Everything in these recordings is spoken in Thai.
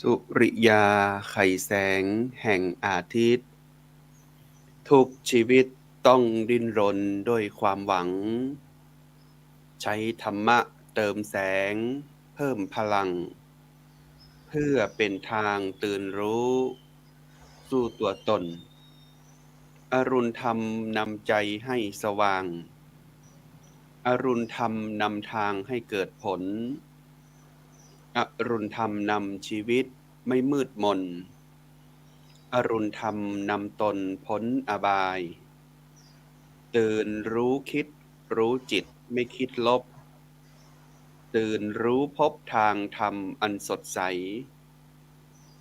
สุริยาไข่แสงแห่งอาทิตย์ทุกชีวิตต้องดิ้นรนด้วยความหวังใช้ธรรมะเติมแสงเพิ่มพลังเพื่อเป็นทางตื่นรู้สู่ตัวตนอรุณธรรมนำใจให้สว่างอรุณธรรมนำทางให้เกิดผลอรุณธรรมนำชีวิตไม่มืดมนอรุณธรรมนำตนพ้นอบายตื่นรู้คิดรู้จิตไม่คิดลบตื่นรู้พบทางธรรมอันสดใส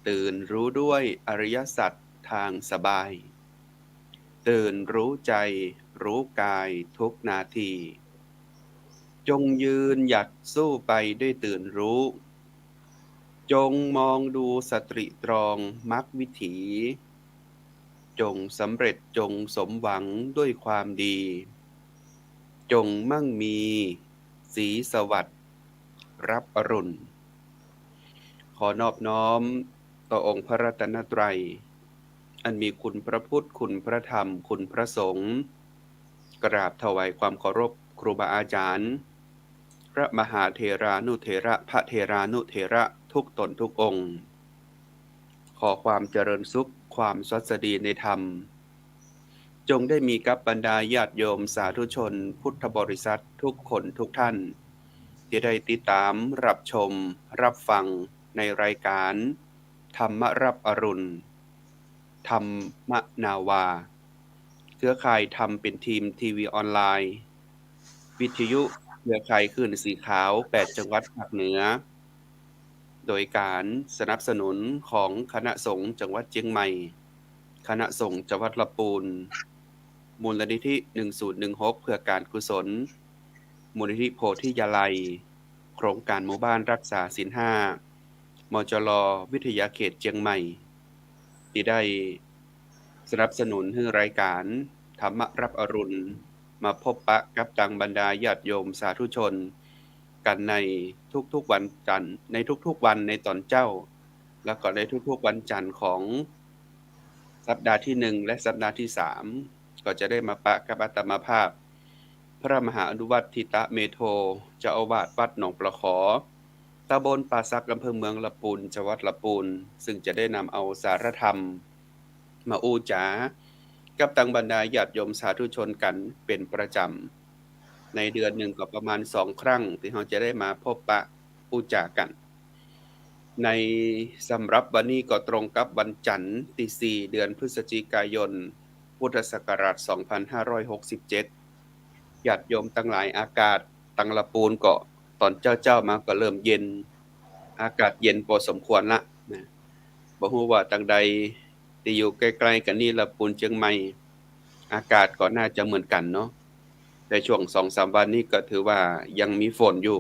ตื่นรู้ด้วยอริยสัจทางสบายตื่นรู้ใจรู้กายทุกนาทีจงยืนหยัดสู้ไปด้วยตื่นรู้จงมองดูสตริตรองมรรควิถีจงสำเร็จจงสมหวังด้วยความดีจงมั่งมีสีสวัสดิ์รับอรุณขอนอบน้อมต่อองค์พระรัตนตรัยอันมีคุณพระพุทธคุณพระธรรมคุณพระสงฆ์กราบถวายความเคารพครูบาอาจารย์พระมหาเถรานุเถระพระเถรานุเถระทุกตนทุกองค์ขอความเจริญสุขความสวัสดีในธรรมจงได้มีกับบรรดาญาติโยมสาธุชนพุทธบริษัททุกคนทุกท่านที่ได้ติดตามรับชมรับฟังในรายการธรรมรับอรุณธรรมนาวาเครือข่ายทำเป็นทีมทีวีออนไลน์วิทยุเครือข่ายคลื่นสีขาว8จังหวัดภาคเหนือโดยการสนับสนุนของคณะสงฆ์จังหวัดเชียงใหม่คณะสงฆ์จังหวัดลำพูนมูลนิธิ1016เพื่อการกุศลมูลนิธิโพธิยาลัยโครงการหมู่บ้านรักษาศีล5มจรวิทยาเขตเชียงใหม่ที่ได้สนับสนุนให้รายการธรรมรับอรุณมาพบปะกับตังบรรดาญาติโยมสาธุชนกันในทุกๆวันจันทร์ในทุกๆวันในตอนเจ้าแล้วก็ในทุกๆวันจันทร์ของสัปดาห์ที่1และสัปดาห์ที่3ก็จะได้มาปะกับอาตมาภาพพระมหาอนุวัตทิตะเมโทเจ้าอาวาสวัดหนองปลาขอตำบลป่าสักอำเภอเมืองลำพูนจังหวัดลำพูนซึ่งจะได้นำเอาสารธรรมมาอู้จ๋ากับตังบรรดาญาติโยมสาธุชนกันเป็นประจำในเดือนหนึ่งก็ประมาณ2ครั้งที่เราจะได้มาพบปะอู้จ๋ากันในสำหรับวันนี้ก็ตรงกับวันจันทร์ที่4เดือนพฤศจิกายนพุทธศักราช2567ญาติโยมทั้งหลายอากาศตังละปูนก็ตอนเจ้ามาก็เริ่มเย็นอากาศเย็นพอสมควรละนะบ่ฮู้ว่าตังใดที่อยู่ใกล้ๆกันนี่ละปูนเชียงใหม่อากาศก็น่าจะเหมือนกันเนาะแต่ช่วง 2-3 วันนี้ก็ถือว่ายังมีฝนอยู่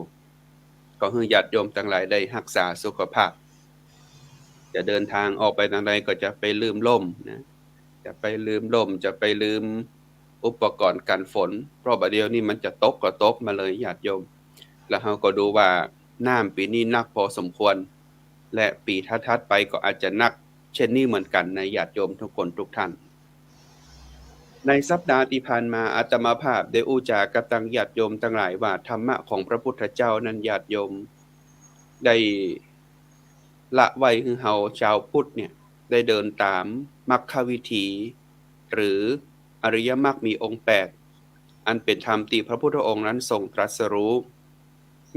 ก็ให้ญาติโยมทั้งหลายได้รักษาสุขภาพจะเดินทางออกไปทางใดก็จะไปลืมร่มนะจะไปลืมร่มจะไปลืมอุปกรณ์กันฝนเพราะบัดเดี๋ยวนี้มันจะตกก็ตกมาเลยญาติโยมแล้วเราก็ดูว่าน้ำปีนี้หนักพอสมควรและปีถัดๆไปก็อาจจะหนักเช่นนี้เหมือนกันนะญาติโยมทุกคนทุกท่านในสัปดาห์ที่ผ่านมาอาตมาภาพได้อู้จากับตังญาติโยมทั้งหลายว่าธรรมะของพระพุทธเจ้านั้นญาติโยมได้ละไว้ให้เฮาชาวพุทธเนี่ยได้เดินตามมรรควิถีหรืออริยมรรคมีองค์8อันเป็นธรรมที่พระพุทธองค์นั้นทรงตรัสรู้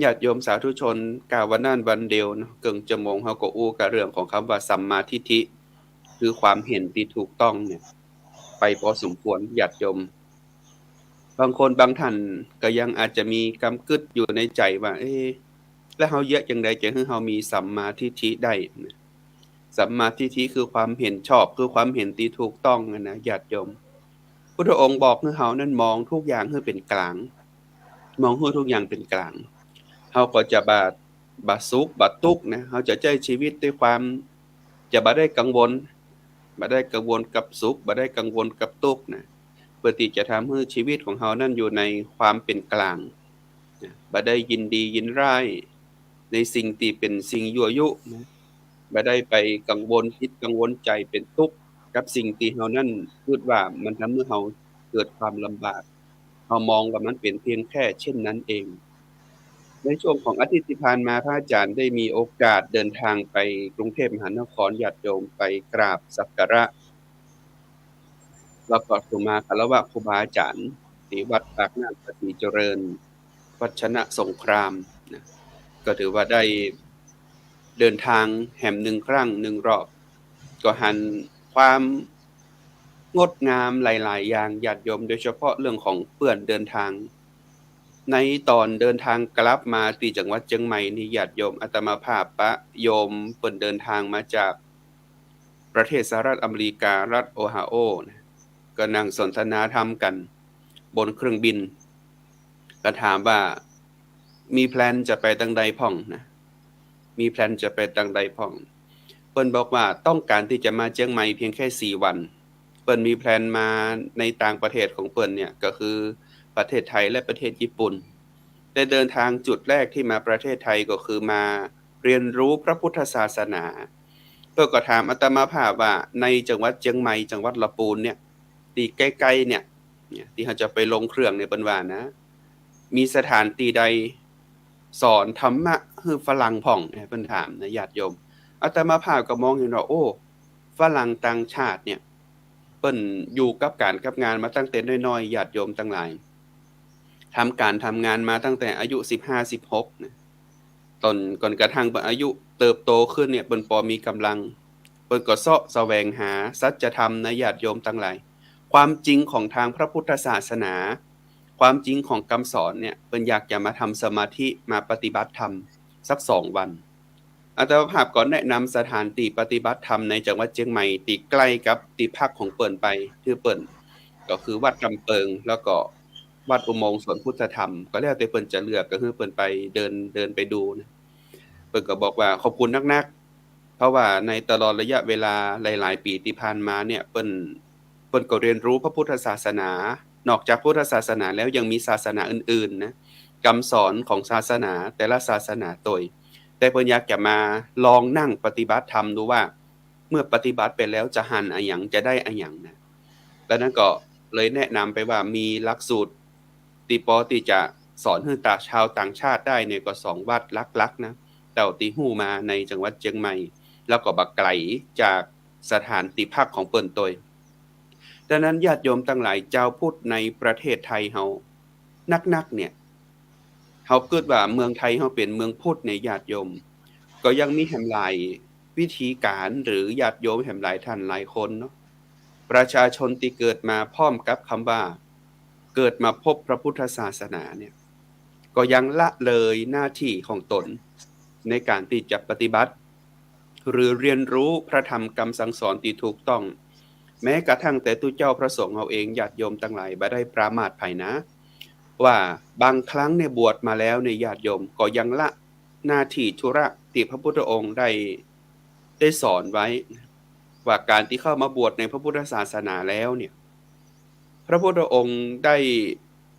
ญาติโยมสาธุชนกล่าวว่านั่นวันเดียวเนาะเกิงจะมงเฮาก็อู้กับเรื่องของคำว่าสัมมาทิฏฐิคือความเห็นที่ถูกต้องเนี่ยไปพอสมควรญาติโยมบางคนบางท่านก็ยังอาจจะมีกำกึดอยู่ในใจว่าเอ๊ะแล้วเฮาเฮ็ดจังไดจะให้เฮามีสัมมาทิฏฐิได้นะสัมมาทิฏฐิคือความเห็นชอบคือความเห็นที่ถูกต้องนะญาติโยมพุทธองค์บอกให้เฮานั้นมองทุกอย่างให้เป็นกลางมองให้ทุกอย่างเป็นกลางเฮาก็จะบ่สุขบ่ทุกข์นะเฮาจะใช้ชีวิตด้วยความจะบ่ได้กังวลบ่ได้กังวลกับสุขบ่ได้กังวลกับทุกข์นะเพื่อที่จะทำให้ชีวิตของเฮานั้นอยู่ในความเป็นกลางนะบ่ได้ยินดียินร้ายในสิ่งที่เป็นสิ่งยั่วยุนะ บ่ได้ไปกังวลคิดกังวลใจเป็นทุกข์กับสิ่งที่เรานั้นคิดว่ามันทำให้เราเกิดความลำบากเรามองว่ามันเป็นเพียงแค่เช่นนั้นเองในช่วงของอาทิตย์ที่ผ่านมาพระอาจารย์ได้มีโอกาสเดินทางไปกรุงเทพมหานครญาติโยมไปกราบสักการะแล้วก็สุมาคารวะครูบาอาจารย์ที่วัดปากน้ำภาษีเจริญวัดชนะสงครามนะก็ถือว่าได้เดินทางแห่ม1ครั้ง1รอบก็หันความงดงามหลายๆอย่างญาติโยมโดยเฉพาะเรื่องของเปื้อนเดินทางในตอนเดินทางกลับมาที่จังหวัดเชียงใหม่นี่ญาติโยมอาตมาภาพปะโยมเพิ่นเดินทางมาจากประเทศสหรัฐอเมริการัฐโอไฮโอนะก็นั่งสนทนาธรรมกันบนเครื่องบินก็ถามว่ามีแพลนจะไปจั่งใดพ้องนะมีแพลนจะไปจั่งใดพ้องเพิ่นบอกว่าต้องการที่จะมาเชียงใหม่เพียงแค่4วันเพิ่นมีแพลนมาในต่างประเทศของเพิ่นเนี่ยก็คือประเทศไทยและประเทศญี่ปุ่นได้เดินทางจุดแรกที่มาประเทศไทยก็คือมาเรียนรู้พระพุทธศาสนาเพิ่นก็ถามอาตมาภาพว่าในจังหวัดเชียงใหม่จังหวัดลำพูนเนี่ยที่ใกล้ๆเนี่ยที่เราจะไปลงเครื่องเนี่ยเพิ่นว่านะมีสถานที่ใดสอนธรรมะให้ฝรั่งพ้องเพิ่นถามนะญาติโยมอาตมาภาพก็มองเห็นว่าโอ้ฝรั่งต่างชาติเนี่ยเพิ่นอยู่กับการกับงานมาตั้งแต่น้อยๆญาติโยมทั้งหลายทำการทำงานมาตั้งแต่อายุ15-16นะก่อนกระทั่งเพิ่นอายุเติบโตขึ้นเนี่ยเพิ่นพอมีกำลังเพิ่นก็เสาะแสวงหาสัจธรรมนะญาติโยมทั้งหลายความจริงของทางพระพุทธศาสนาความจริงของคำสอนเนี่ยเพิ่นอยากจะมาทำสมาธิมาปฏิบัติธรรมสัก2วันอาตมาภาพก็แนะนำสถานที่ปฏิบัติธรรมในจังหวัดเชียงใหม่ที่ใกล้กับที่พักของเพิ่นไปคือเพิ่นก็คือวัดลำเปิงแล้วก็วัดอุโมงค์สวนพุทธธรรมก็แล้วแต่เพิ่นจะเลือกก็คือเพิ่นไปเดินไปดูนะเพิ่นก็บอกว่าขอบคุณนักๆเพราะว่าในตลอดระยะเวลาหลายๆปีที่ผ่านมาเนี่ยเพิ่นก็เรียนรู้พระพุทธศาสนานอกจากพุทธศาสนาแล้วยังมีศาสนาอื่นๆนะคำสอนของศาสนาแต่ละศาสนาแต่เพิ่นอยากจะมาลองนั่งปฏิบัติธรรมดูว่าเมื่อปฏิบัติไปแล้วจะหันอะหยังจะได้อะหยังนะดังนั้นก็เลยแนะนำไปว่ามีหลักสูตรที่พอที่จะสอนให้ชาวต่างชาติได้เนี่ยก็2วัดหลักๆนะเท่าที่รู้มาในจังหวัดเชียงใหม่แล้วก็บ่ไกลจากสถานที่พักของเพิ่นโดยดังนั้นญาติโยมทั้งหลายชาวพุทธในประเทศไทยเฮานักๆเนี่ยเฮาคิดว่าเมืองไทยเฮาเป็นเมืองพุทธเนี่ยญาติโยม ก็ยังมีแห่งหลายวิธีการหรือญาติโยมแห่งหลายท่านหลายคนเนาะประชาชนที่เกิดมาพร้อมกับคำว่าเกิดมาพบพระพุทธศาสนาเนี่ยก็ยังละเลยหน้าที่ของตนในการที่จะปฏิบัติหรือเรียนรู้พระธรรมคำสั่งสอนที่ถูกต้องแม้กระทั่งแต่ตุเจ้าพระสงฆ์เอาเองญาติโยมทั้งหลายบ่ได้ปรามาสไผนะว่าบางครั้งเนี่ยบวชมาแล้วเนี่ยญาติโยมก็ยังละหน้าที่ธุระที่พระพุทธองค์ได้สอนไว้ว่าการที่เข้ามาบวชในพระพุทธศาสนาแล้วเนี่ยพระพุทธองค์ได้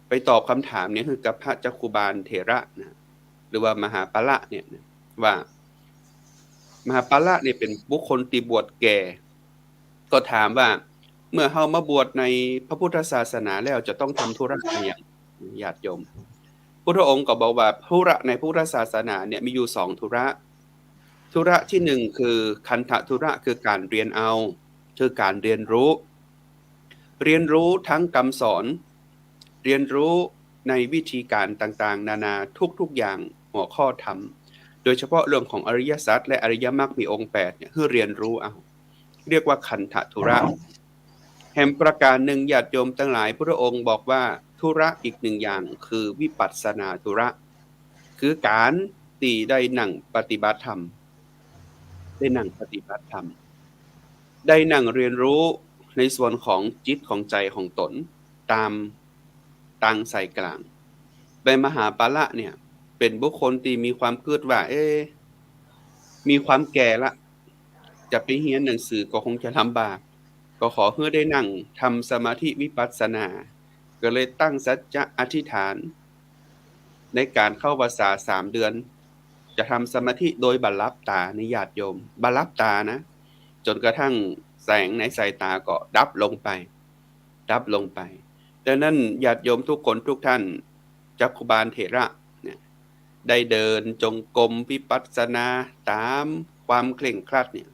ไปตอบคำถามเนี่ยคือกับพระจักคุบาลเถระนะหรือว่ามหาปละเนี่ยนะว่ามหาปละเนี่ยเป็นบุคคลที่บวชแก่ก็ถามว่าเมื่อเฮามาบวชในพระพุทธศาสนาแล้วจะต้องทำธุระอะหยังญาติโยมพุทธองค์ก็บอกว่าธุระในพุทธศาสนาเนี่ยมีอยู่2ธุระธุระที่1คือคันธธุระคือการเรียนเอาคือการเรียนรู้ทั้งคำสอนเรียนรู้ในวิธีการต่างๆนานาทุกๆอย่างหัวข้อธรรมโดยเฉพาะเรื่องของอริยสัจและอริยมรรคมีองค์8เนี่ยให้เรียนรู้เอาเรียกว่าคันธธุระแห่งประการหนึ่งญาติโยมทั้งหลายพระองค์บอกว่าธุระอีก1อย่างคือวิปัสสนาธุระคือการที่ได้นั่งปฏิบัติธรรมได้นั่งปฏิบัติธรรมได้นั่งเรียนรู้ในส่วนของจิตของใจของตนตามตั้งใส่กลางในมหาปละเนี่ยเป็นบุคคลที่มีความคิดว่ามีความแก่ละจะไปเรียนหนังสือก็คงจะลำบากก็ขอให้ได้นั่งทำสมาธิวิปัสสนาก็เลยตั้งสัจจะอธิษฐานในการเข้าพรรษา3เดือน จะทำสมาธิโดยบัลลับตาในญาติโยมบัลลับตานะจนกระทั่งแสงในสายตาก็ดับลงไปดังนั้นญาติโยมทุกคนทุกท่านจักขุบาลเถระเนี่ยได้เดินจงกรมวิปัสสนาตามความเคร่งครัดเนี่ย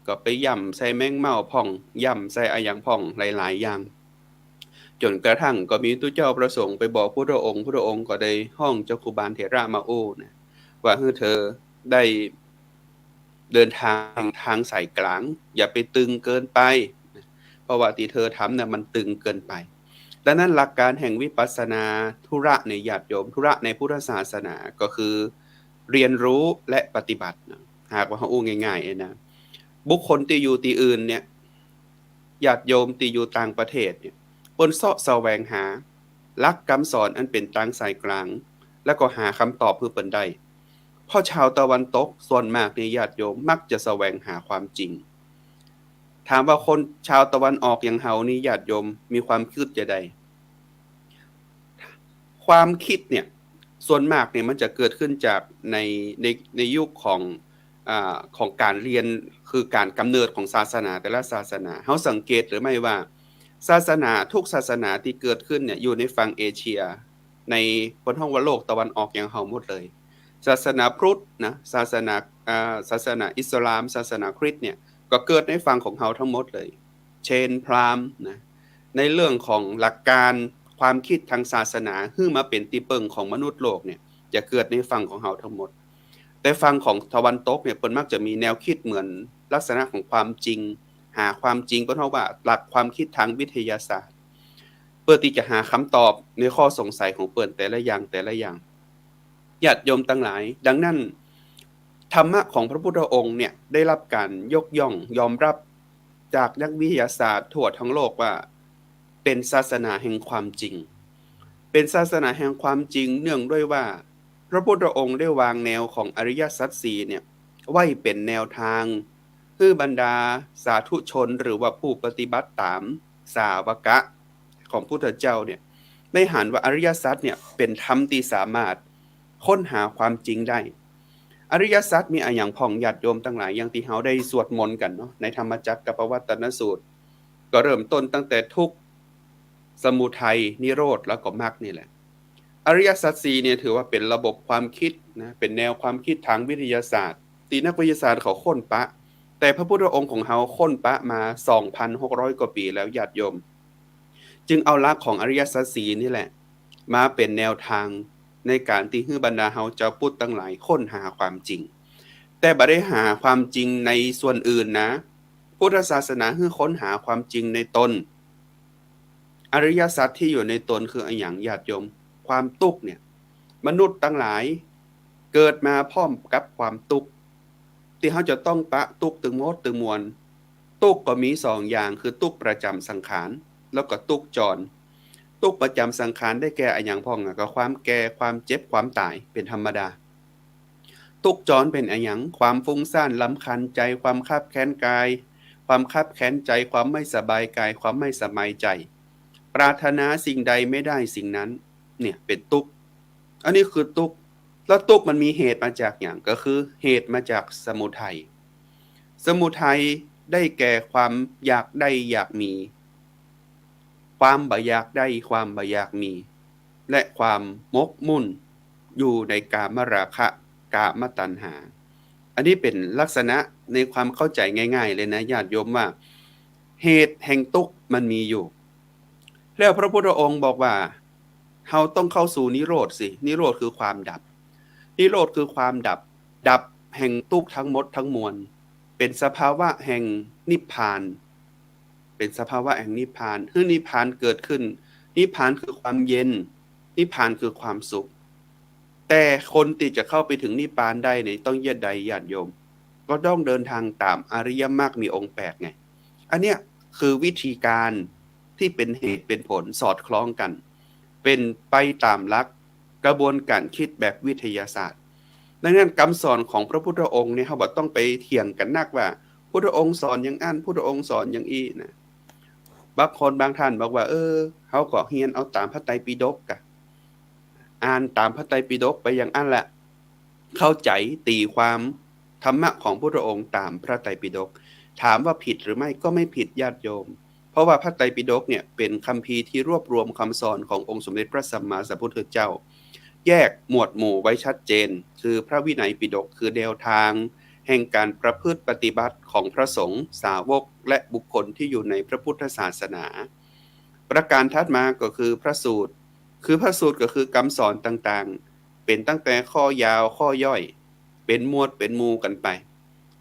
ก็ไปย่ำใส่แมงเม่าพ่องย่ำใส่อายังพ่องหลายๆอย่างจนกระทั่งก็มีตุเจ้าประสงค์ไปบอกพุทธองค์ก็ได้ห้องเจ้าขุบาลเถระมาโอ้นะว่าเธอได้เดินทางสายกลางอย่าไปตึงเกินไปเพราะว่าที่เธอทำเนี่ยมันตึงเกินไปดังนั้นหลักการแห่งวิปัสสนาธุระในญาติโยมธุระในพุทธศาสนาก็คือเรียนรู้และปฏิบัตินะหากว่าเขาอู้ง่ายๆนะบุคคลที่อยู่ที่อื่นเนี่ยญาติโยมที่อยู่ต่างประเทศเนี่ยเปิ้นเสาะแสวงหาหลักคำสอนอันเป็นทางสายกลางแล้วก็หาคำตอบเพื่อเปิ้นได้เพราะชาวตะวันตกส่วนมากในญาติโยมมักจะแสวงหาความจริงถามว่าคนชาวตะวันออกอย่างเฮานี่ญาติโยมมีความคิดจะใดความคิดเนี่ยส่วนมากเนี่ยมันจะเกิดขึ้นจากในยุคของการเรียนคือการกำเนิดของศาสนาแต่ละศาสนาเฮาสังเกตหรือไม่ว่าศาสนาทุกศาสนาที่เกิดขึ้นเนี่ยอยู่ในฝั่งเอเชียในบนห้องว่าโลกตะวันออกอย่างเฮาหมดเลยศาสนาพุทธนะศาสนาอิสลามศาสนาคริสต์เนี่ยก็เกิดในฝั่งของเฮาทั้งหมดเลยเชนพราหมณ์นะในเรื่องของหลักการความคิดทางศาสนาขึ้นมาเป็นที่เปิงของมนุษย์โลกเนี่ยจะเกิดในฝั่งของเฮาทั้งหมดแต่ฝั่งของตะวันตกเนี่ยเพิ่นมักจะมีแนวคิดเหมือนลักษณะของความจริงหาความจริงเพิ่นเฮาว่าหลักความคิดทางวิทยาศาสตร์เพื่อที่จะหาคำตอบในข้อสงสัยของเปิ้นแต่ละอย่างญาติโยมทั้งหลายดังนั้นธรรมะของพระพุทธองค์เนี่ยได้รับการยกย่องยอมรับจากนักวิทยาศาสตร์ทั่วทั้งโลกว่าเป็นศาสนาแห่งความจริงเป็นศาสนาแห่งความจริงเนื่องด้วยว่าพระพุทธองค์ได้วางแนวของอริยสัจสี่เนี่ยไว้เป็นแนวทางเพื่อบรรดาสาธุชนหรือว่าผู้ปฏิบัติตามสาวกะของพุทธเจ้าเนี่ยได้หันว่าอริยสัจเนี่ยเป็นธรรมที่สามารถค้นหาความจริงได้อริยสัจมีอะไรอย่างพ่องญาติโยมทั้งหลายอย่างที่เฮาได้สวดมนต์กันเนาะในธรรมจักรกับปวัตตนสูตรก็เริ่มต้นตั้งแต่ทุกข์สมุทัยนิโรธแล้วก็มรรคนี่แหละอริยสัจสี่เนี่ยถือว่าเป็นระบบความคิดนะเป็นแนวความคิดทางวิทยาศาสตร์ที่นักวิทยาศาสตร์เขาค้นปะแต่พระพุทธองค์ของเฮาค้นปะมา 2,600 กว่าปีแล้วญาติโยมจึงเอาหลักของอริยสัจสี่นี่แหละมาเป็นแนวทางในการที่ให้บรรดาเฮาเจ้าพุทธทั้งหลายค้นหาความจริงแต่บ่ได้หาความจริงในส่วนอื่นนะพุทธศาสนาให้ค้นหาความจริงในตนอริยสัจที่อยู่ในตนคืออะไรอย่างญาติโยมความทุกข์เนี่ยมนุษย์ทั้งหลายเกิดมาพร้อมกับความทุกข์ที่เขาจะต้องปะทุกข์ตึงหมดตึงมวลทุกข์ก็มี2อย่างคือทุกข์ประจำสังขารแล้วก็ทุกข์จรทุกข์ประจำสังขารได้แก่อะไรอย่างพ่องก็ความแก่ความเจ็บความตายเป็นธรรมดาทุกข์จรเป็นอะไรอย่างความฟุ้งซ่านรำคาญใจความคับแค้นกายความคับแค้นใจความไม่สบายกายความไม่สบายใจปรารถนาสิ่งใดไม่ได้สิ่งนั้นเนี่ยเป็นทุกข์อันนี้คือทุกข์แล้วทุกข์มันมีเหตุมาจากอย่างก็คือเหตุมาจากสมุทัยได้แก่ความอยากได้อยากมีความบ่อยากได้ความบ่อยากมีและความมกมุ่นอยู่ในกามราคะกามตัณหาอันนี้เป็นลักษณะในความเข้าใจง่ายๆเลยนะญาติโยมว่าเหตุแห่งทุกข์มันมีอยู่แล้วพระพุทธองค์บอกว่าเราต้องเข้าสู่นิโรธสินิโรธคือความดับนิโรธคือความดับแห่งทุกข์ทั้งหมดทั้งมวลเป็นสภาวะแห่งนิพพานเป็นสภาวะแห่งนิพพานคือนิพพานเกิดขึ้นนิพพานคือความเย็นนิพพานคือความสุขแต่คนที่จะเข้าไปถึงนิพพานได้เนี่ยต้องญาติโยมก็ต้องเดินทางตามอริยมรรคมีองค์8ไงอันเนี้ยคือวิธีการที่เป็นเหตุเป็นผลสอดคล้องกันเป็นไปตามหลักกระบวนการคิดแบบวิทยาศาสตร์ดังนั้นคำสอนของพระพุทธองค์เนี่ยเขาบอกต้องไปเถียงกันนักว่าพุทธองค์สอนอย่างอันพุทธองค์สอนอย่างอีนะบางคนบางท่านบอกว่าเขาก็เรียนเอาตามพระไตรปิฎกกะอ่านตามพระไตรปิฎกไปอย่างอันแหละ เข้าใจตีความธรรมะของพระองค์ตามพระไตรปิฎกถามว่าผิดหรือไม่ก็ไม่ผิดญาติโยมเพราะว่าพระไตรปิฎกเนี่ยเป็นคัมภีร์ที่รวบรวมคำสอนขององค์สมเด็จพระสัมมาสัมพุทธเจ้าแยกหมวดหมู่ไว้ชัดเจนคือพระวินัยปิฎกคือแนวทางแห่งการประพฤติปฏิบัติของพระสงฆ์สาวกและบุคคลที่อยู่ในพระพุทธศาสนาประการถัดมาก็คือพระสูตรคือพระสูตรก็คือคำสอนต่างๆเป็นตั้งแต่ข้อยาวข้อย่อยเป็นหมวดเป็นหมู่กันไป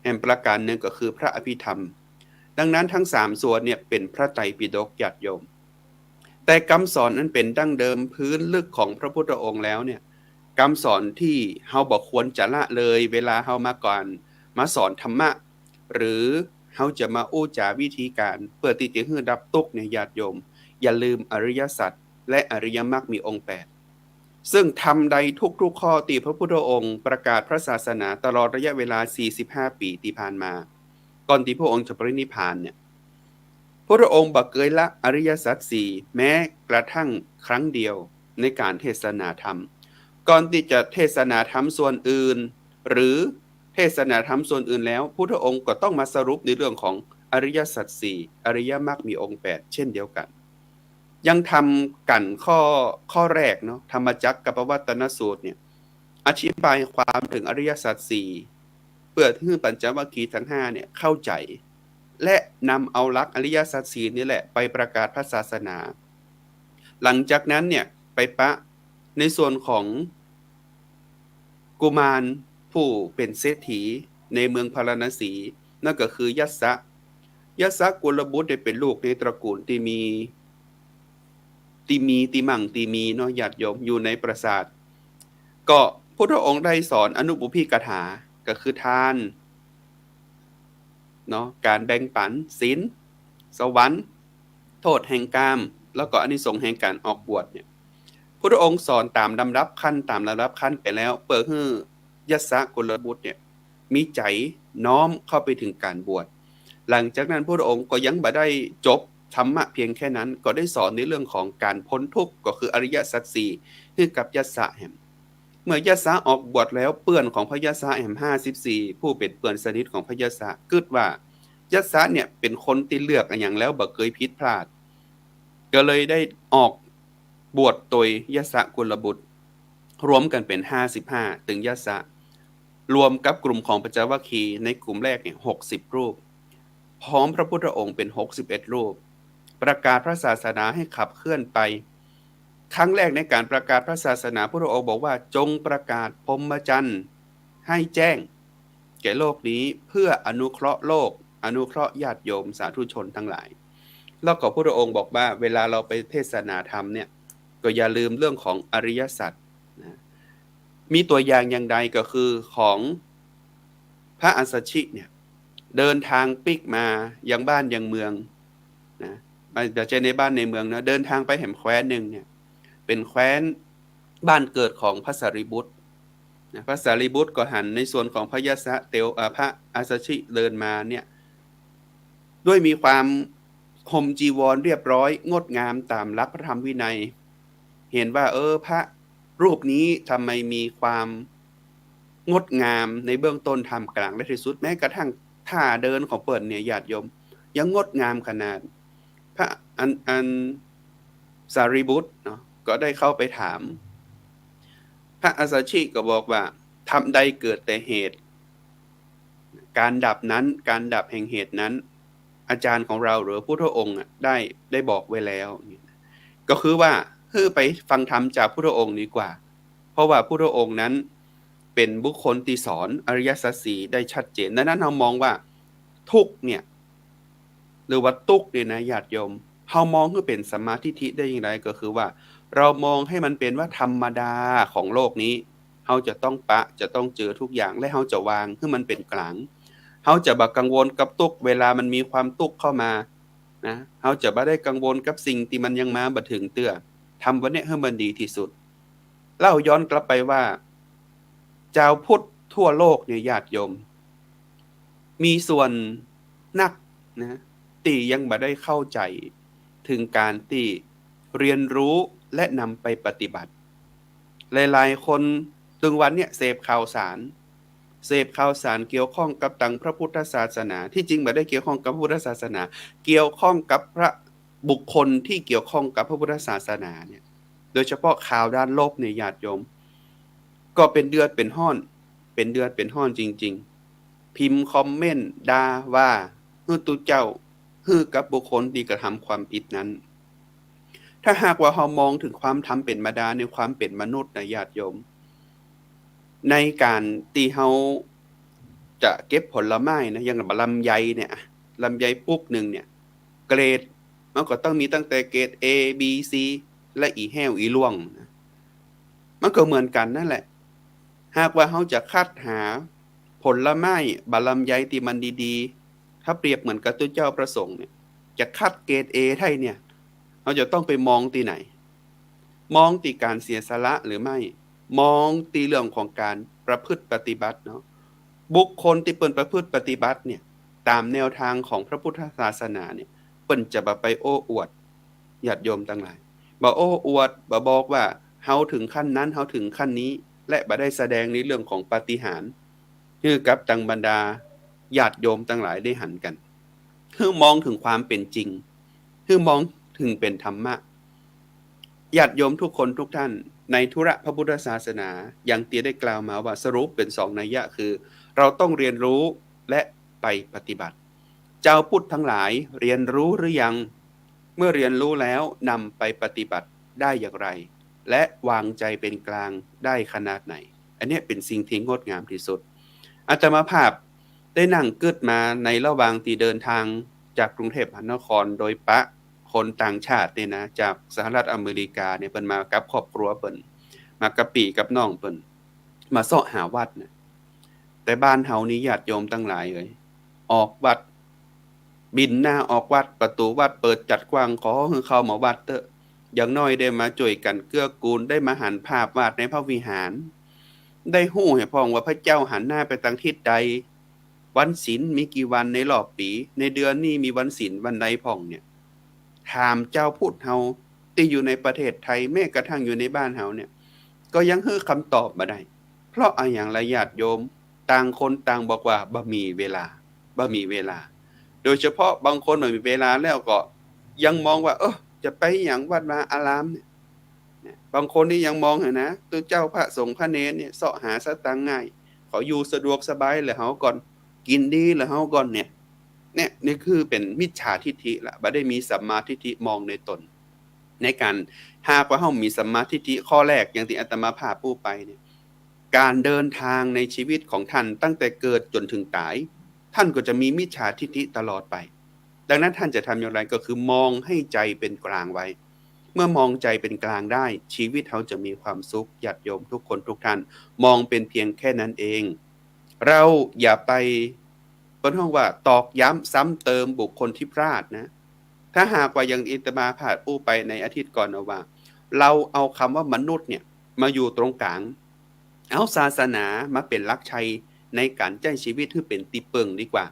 แห่งประการหนึ่งก็คือพระอภิธรรมดังนั้นทั้ง3ส่วนเนี่ยเป็นพระไตรปิฎกญาติโยมแต่คำสอนนั้นเป็นดั้งเดิมพื้นลึกของพระพุทธองค์แล้วเนี่ยคำสอนที่เฮาบ่ควรจะละเลยเวลาเฮามาก่อนมาสอนธรรมะหรือเฮาจะมาอู้จาวิธีการเพื่อที่จะให้ดับทุกข์เนี่ยญาติโยมอย่าลืมอริยสัจและอริยมรรคมีองค์8ซึ่งทำใดทุกๆข้อที่พระพุทธองค์ประกาศพระศาสนาตลอดระยะเวลา45ปีที่ผ่านมาก่อนที่พระองค์จะปรินิพพานเนี่ยพระองค์บ่เคยละอริยสัจ4แม้กระทั่งครั้งเดียวในการเทศนาธรรมก่อนที่จะเทศนาธรรมส่วนอื่นหรือเทศนาธรรมส่วนอื่นแล้วพุทธองค์ก็ต้องมาสรุปในเรื่องของอริยสัจ4อริยมรรคมีองค์8เช่นเดียวกันยังทำกันข้อแรกเนาะธรรมจักรกับปวัตตนสูตรเนี่ยอธิบายความถึงอริยสัจ4เพื่อให้ปัญจวัคคีย์ทั้ง5เนี่ยเข้าใจและนำเอาหลักอริยสัจ4นี่แหละไปประกาศพระศาสนาหลังจากนั้นเนี่ยไปปะในส่วนของกุมารผู้เป็นเศรษฐีในเมืองพาราณสีนั่นก็คือยัสสะกุลบุตรได้เป็นลูกในตระกูลที่มีเนาะญาติโยมอยู่ในปราสาทก็พุทธองค์ได้สอนอนุบุพพิกถาก็คือทานเนาะการแบ่งปันศีลสวรรค์โทษแห่งกามแล้วก็อานิสงส์แห่งการออกบวชเนี่ยพุทธองค์สอนตามลำดับขั้นไปแล้วเปิดให้ยัสสะกุลบุตรเนี่ยมีใจน้อมเข้าไปถึงการบวชหลังจากนั้นพระองค์ก็ยังบ่ได้จบธรรมะเพียงแค่นั้นก็ได้สอนในเรื่องของการพ้นทุกข์ก็คืออริยสัจสี่ให้กับยัสสะแห่งเมื่อยัสสะออกบวชแล้วเปื้อนของพระยัสสะแห่ง54ผู้เป็นเปื้อนสนิทของพระยัสสะกึดว่ายัสสะเนี่ยเป็นคนที่เลือกอย่างแล้วบ่เคยผิดพลาดก็เลยได้ออกบวชโดยยัสสะกุลบุตรรวมกันเป็น55ถึงยัสสะรวมกับกลุ่มของปัญจวัคคีย์ในกลุ่มแรกเนี่ย60รูปพร้อมพระพุทธองค์เป็น61รูปประกาศพระศาสนาให้ขับเคลื่อนไปครั้งแรกในการประกาศพระศาสนาพระองค์บอกว่าจงประกาศพรหมจรรย์ให้แจ้งแก่โลกนี้เพื่ออนุเคราะห์โลกอนุเคราะห์ญาติโยมสาธุชนทั้งหลายแล้วก็พระองค์บอกว่าเวลาเราไปเทศนาธรรมเนี่ยก็อย่าลืมเรื่องของอริยสัจนะมีตัวอย่างอย่างใดก็คือของพระอัสสชิเนี่ยเดินทางปิกมายังบ้านยังเมืองนะไม่ใช่ในบ้านในเมืองนะเดินทางไปแห่งแคว้นหนึ่งเนี่ยเป็นแคว้นบ้านเกิดของพระสารีบุตรนะพระสารีบุตรก็หันในส่วนของพระยศพระอัสสชิเดินมาเนี่ยด้วยมีความห่มจีวรเรียบร้อยงดงามตามหลักพระธรรมวินัยเห็นว่าพระรูปนี้ทำไมมีความงดงามในเบื้องต้นทำกลางและที่สุดแม้กระทั่งท่าเดินของเปิ่นเนี่ยญาติโยมยังงดงามขนาดพระอันสารีบุตรเนาะก็ได้เข้าไปถามพระอัสสชิก็บอกว่าทำใดเกิดแต่เหตุการดับแห่งเหตุนั้นอาจารย์ของเราหรือพุทธองค์ได้บอกไว้แล้วก็คือว่าไปฟังธรรมจากพุทธองค์ดีกว่าเพราะว่าพุทธองค์นั้นเป็นบุคคลที่สอนอริยสัจสี่ได้ชัดเจนดังนั้นเรามองว่าทุกเนี่ยหรือว่าทุกเนี่ยนะญาติโยมเรามองให้เป็นสัมมาทิฏฐิได้อย่างไรก็คือว่าเรามองให้มันเป็นว่าธรรมดาของโลกนี้เราจะต้องจะต้องเจอทุกอย่างและเราจะวางให้มันเป็นกลางเราจะบ่กังวลกับทุกเวลามันมีความทุกข์เข้ามานะเราจะบ่ได้กังวลกับสิ่งที่มันยังมาบ่ถึงเตื้อทำวันนี้ให้มันดีที่สุดเล่าย้อนกลับไปว่าชาวพุทธทั่วโลกเนี่ยญาติโยมมีส่วนนักนะที่ยังบ่ได้เข้าใจถึงการที่เรียนรู้และนำไปปฏิบัติหลายๆคน ตึงวันเนี่ยเสพข่าวสารเกี่ยวข้องกับตังพระพุทธศาสนาที่จริงไม่ได้เกี่ยวข้องกับพุทธศาสนาเกี่ยวข้องกับพระบุคคลที่เกี่ยวข้องกับพระพุทธศาสนาเนี่ยโดยเฉพาะข่าวด้านลบเนี่ยญาติโยมก็เป็นเดือดเป็นห้อนจริงๆพิมพ์คอมเมนต์ด่าว่าฮือตุเจ้าฮือกับบุคคลที่กระทำความผิดนั้นถ้าหากว่าเรามองถึงความทำเป็นมนุษย์ในความเป็นมนุษย์นะญาติโยมในการที่เราจะเก็บผลไม้นะอย่างลำไยเนี่ยลำไยปุ๊กหนึ่งเนี่ยเกรดมันก็ต้องมีตั้งแต่เกรด A B C และอีแห้วอีล่วงนะมันก็เหมือนกันนั่นแหละหากว่าเราจะคัดหาผลไม้บะลำไยที่มันดีๆถ้าเปรียบเหมือนกับตัวเจ้าประสงค์เนี่ยจะคัดเกรด A ได้เนี่ยเราจะต้องไปมองที่ไหนมองที่การเสียสละหรือไม่มองตีเรื่องของการประพฤติปฏิบัติเนาะบุคคลที่เปิ้นประพฤติปฏิบัติเนี่ยตามแนวทางของพระพุทธศาสนาเนี่ยเปิ้นจะบ่ไปโอ้อวดญาติโยมทั้งหลายบ่โอ้อวดบ่บอกว่าเฮาถึงขั้นนั้นเฮาถึงขั้นนี้และบ่ได้แสดงในเรื่องของปาฏิหาริย์คือกับตังบรรดาญาติโยมทั้งหลายได้หันกันคือมองถึงความเป็นจริงคือมองถึงเป็นธรรมะญาติโยมทุกคนทุกท่านในธุระพระพุทธศาสนาอย่างเตียได้กล่าวมาว่าสรุปเป็น2นัยยะคือเราต้องเรียนรู้และไปปฏิบัติเจ้าพุทธทั้งหลายเรียนรู้หรือยังเมื่อเรียนรู้แล้วนำไปปฏิบัติได้อย่างไรและวางใจเป็นกลางได้ขนาดไหนอันนี้เป็นสิ่งที่งดงามที่สุดอาตมาภาพได้นั่งกึดมาในระหว่างที่เดินทางจากกรุงเทพมหานครโดยปะคนต่างชาติเนี่ยนะจากสหรัฐอเมริกาเนี่ยเปิ้นมากับครอบครัวเปิ้นมากับปี่กับน้องเปิ้นมาเสาะหาวัดนะแต่บ้านเฮานี่ญาติโยมทั้งหลายเอ้ยออกวัดบินหน้าออกวัดประตูวัดเปิดจัดกว้างขอให้เข้ามาวัดเถอะอย่างน้อยได้มาช่วยกันเกื้อกูลได้มาหันภาพวาดในพระวิหารได้ฮู้ให้พ้องว่าพระเจ้าหันหน้าไปทางทิศใดวันศีลมีกี่วันในรอบปีในเดือนนี้มีวันศีลวันใดพ้องเนี่ยถามเจ้าพุทธเฮาที่อยู่ในประเทศไทยแม้กระทั่งอยู่ในบ้านเฮาเนี่ยก็ยังให้คำตอบบ่ได้เพราะอะหยังละญาติโยมต่างคนต่างบอกว่าบ่มีเวลาโดยเฉพาะบางคนบ่มีเวลาแล้วก็ยังมองว่าจะไปหยังวัดวาอารามเนี่ยบางคนนี่ยังมองหั่นนะตัวเจ้าพระสงฆ์พระเณรเนี่ยเสาะหาสตังค์ง่ายขออยู่สะดวกสบายแล้วเฮาก่อนกินดีแล้วเฮาก่อนเนี่ยนี่คือเป็นมิจฉาทิฏฐิละบ่ได้มีสัมมาทิฏฐิมองในตนในการหากว่าเฮามีสัมมาทิฏฐิข้อแรกอย่างที่อาตมาภาพพูดไปเนี่ยการเดินทางในชีวิตของท่านตั้งแต่เกิดจนถึงตายท่านก็จะมีมิจฉาทิฏฐิตลอดไปดังนั้นท่านจะทำอย่างไรก็คือมองให้ใจเป็นกลางไว้เมื่อมองใจเป็นกลางได้ชีวิตเขาจะมีความสุขญาติโยมทุกคนทุกท่านมองเป็นเพียงแค่นั้นเองเราอย่าไปเป็นห้องว่าตอกย้ำซ้ำเติมบุคคลที่พลาดนะถ้าหากว่าอย่างอาตมาภาพพูดไปในอาทิตย์ก่อนว่าเราเอาคำว่ามนุษย์เนี่ยมาอยู่ตรงกลางเอาศาสนามาเป็นหลักชัยในการใช้ชีวิตที่เป็นติเปิงดีกว่า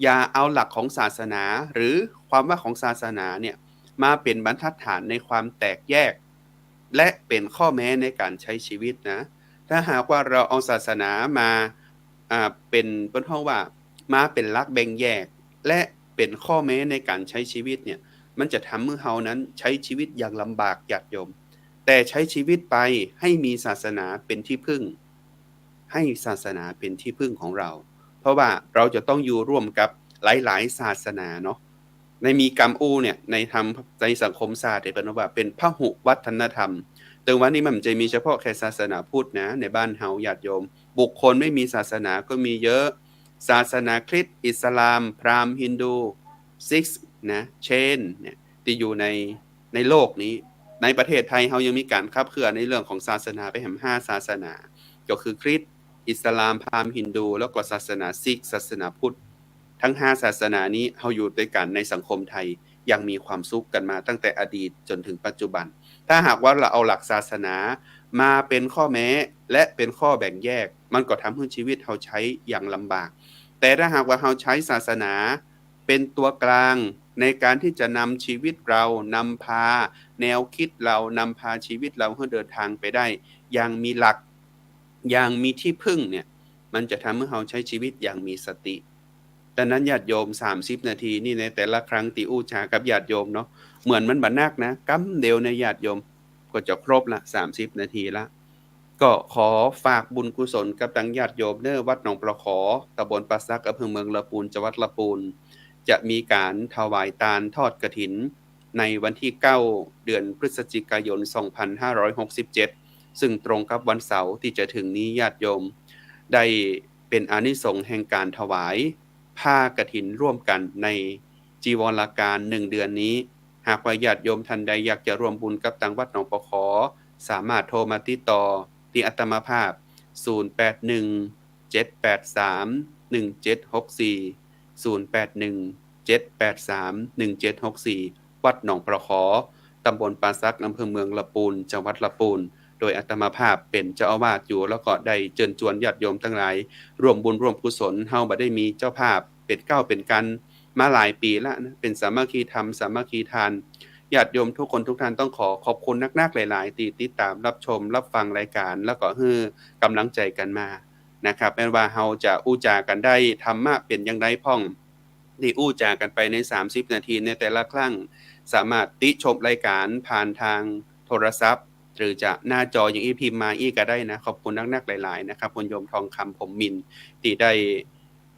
อย่าเอาหลักของศาสนาหรือความว่าของศาสนาเนี่ยมาเป็นบรรทัดฐานในความแตกแยกและเป็นข้อแม้ในการใช้ชีวิตนะถ้าหากว่าเราเอาศาสนามาเป็นห้องว่ามาเป็นหลักแบ่งแยกและเป็นข้อแม้ในการใช้ชีวิตเนี่ยมันจะทำให้เฮานั้นใช้ชีวิตอย่างลำบากญาติโยมแต่ใช้ชีวิตไปให้มีศาสนาเป็นที่พึ่งให้ศาสนาเป็นที่พึ่งของเราเพราะว่าเราจะต้องอยู่ร่วมกับหลายๆศาสนาเนาะในมีกรรมอู้เนี่ยในธรรมในสังคมศาสตร์เป็นว่าเป็นพหุวัฒนธรรมแต่ว่านี่มันจะมีเฉพาะแค่ศาสนาพุทธนะในบ้านเฮาญาติโยมบุคคลไม่มีศาสนาก็มีเยอะศาสนาคริสต์อิสลามพราหมณ์ฮินดูซิกนะเชนเนี่ยที่อยู่ในโลกนี้ในประเทศไทยเฮายังมีการขับเคลื่อนในเรื่องของศาสนาไปแห่ง5ศาสนาก็คือคริสต์อิสลามพราหมณ์ฮินดูแล้วก็ศาสนาซิกศาสนาพุทธทั้ง5ศาสนานี้เฮาอยู่ด้วยกันในสังคมไทยยังมีความสุขกันมาตั้งแต่อดีตจนถึงปัจจุบันถ้าหากว่าเราเอาหลักศาสนามาเป็นข้อแม้และเป็นข้อแบ่งแยกมันก็ทำให้ชีวิตเฮาใช้อย่างลำบากแต่ถ้าหากว่าเฮาใช้ศาสนาเป็นตัวกลางในการที่จะนำชีวิตเรานำพาแนวคิดเรานำพาชีวิตเราให้เดินทางไปได้อย่างมีหลัก อย่างมีที่พึ่งเนี่ยมันจะทำให้เราใช้ชีวิตอย่างมีสติดังนั้นญาติโยม30นาทีนี่ในแต่ละครั้งที่อู้จากับญาติโยมเนาะเหมือนมันบ่นักนะกำเดียวในญาติโยมก็จะครบละ30นาทีแล้วก็ขอฝากบุญกุศลกับทางญาติโยมเด้อวัดหนองปลาขอตำบลปราซักอำเภอเมืองลำพูนจังหวัดลำพูนจะมีการถวายทานทอดกฐินในวันที่9เดือนพฤศจิกายน2567ซึ่งตรงกับวันเสาร์ที่จะถึงนี้ญาติโยมได้เป็นอานิสงส์แห่งการถวายผ้ากฐินร่วมกันในจีวรการ1เดือนนี้หากว่าญาติโยมท่านใดอยากจะร่วมบุญกับทางวัดหนองปลาขอสามารถโทรมาติดต่อที่อาตมาภาพ0817831764 0817831764 วัดหนองปลาขอตำบลปราซักอำเภอเมืองลำพูนจังหวัดลำพูนโดยอาตมาภาพเป็นเจ้าอาวาสอยู่แล้วก็ได้เชิญชวนญาติโยมทั้งหลายร่วมบุญร่วมกุศลเฮาบ่ได้มีเจ้าภาพเป็นเก้าเป็นกันมาหลายปีแล้วนะเป็นสามัคคีธรรมสามัคคีทานญาติโยมทุกคนทุกท่านต้องขอขอบคุณนักๆหลายๆที่ติดตามรับชมรับฟังรายการแล้วก็ให้กำลังใจกันมานะครับแม้ว่าเฮาจะอู้จากันได้ธรรมะเป็นจังไดพ้องที่อู้จากันไปใน30นาทีในแต่ละครั้งสามารถติชมรายการผ่านทางโทรศัพท์หรือจะหน้าจออย่างอีพิมพ์มาอีกก็ได้นะขอบคุณนักๆหลายๆนะครับคุณโยมทองคำผมมินที่ได้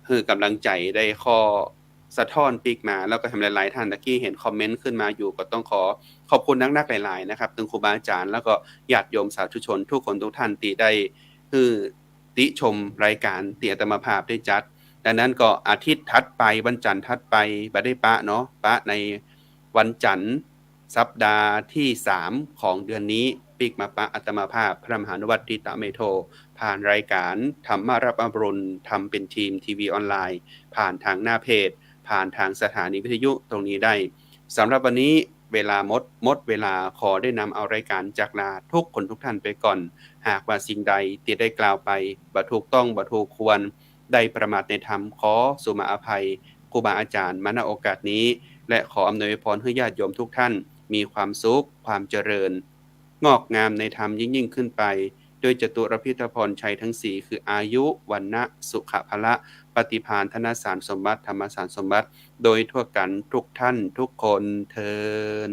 ให้กำลังใจได้ข้อสะท้อนปีกมาแล้วก็ทำหลายๆท่านตะกี้เห็นคอมเมนต์ขึ้นมาอยู่ก็ต้องขอขอบคุณนักๆหลายๆนะครับทั้งครูบาอาจารย์แล้วก็ญาติโยมสาธุชนทุกคนทุกท่านที่ได้คือติชมรายการที่อาตมาภาพได้จัดดังนั้นก็อาทิตย์ถัดไปวันจันทร์ถัดไปบ่ได้ปะเนาะปะในวันจันทร์สัปดาห์ที่3ของเดือนนี้ปีกมาปะอาตมาภาพพระมหานุวัตติตเมโทผ่านรายการธรรมารับอรุณทำเป็นทีมทีวีออนไลน์ผ่านทางหน้าเพจผ่านทางสถานีวิทยุตรงนี้ได้สำหรับวันนี้เวลาหมดเวลาขอได้นำเอารายการจากลาทุกคนทุกท่านไปก่อนหากว่าสิ่งใดที่ได้กล่าวไปบ่ถูกต้องบ่ถูกควรได้ประมาทในธรรมขอสุมาอภัยครูบาอาจารย์มาณโอกาสนี้และขออำนวยพรให้ญาติโยมทุกท่านมีความสุขความเจริญงอกงามในธรรมยิ่งขึ้นไปโดยจตุรพิธพรชัยทั้ง4คืออายุวันนะสุขภละปฏิภาณธนสารสมบัติธรรมสารสมบัติโดยทั่วกันทุกท่านทุกคนเทอญ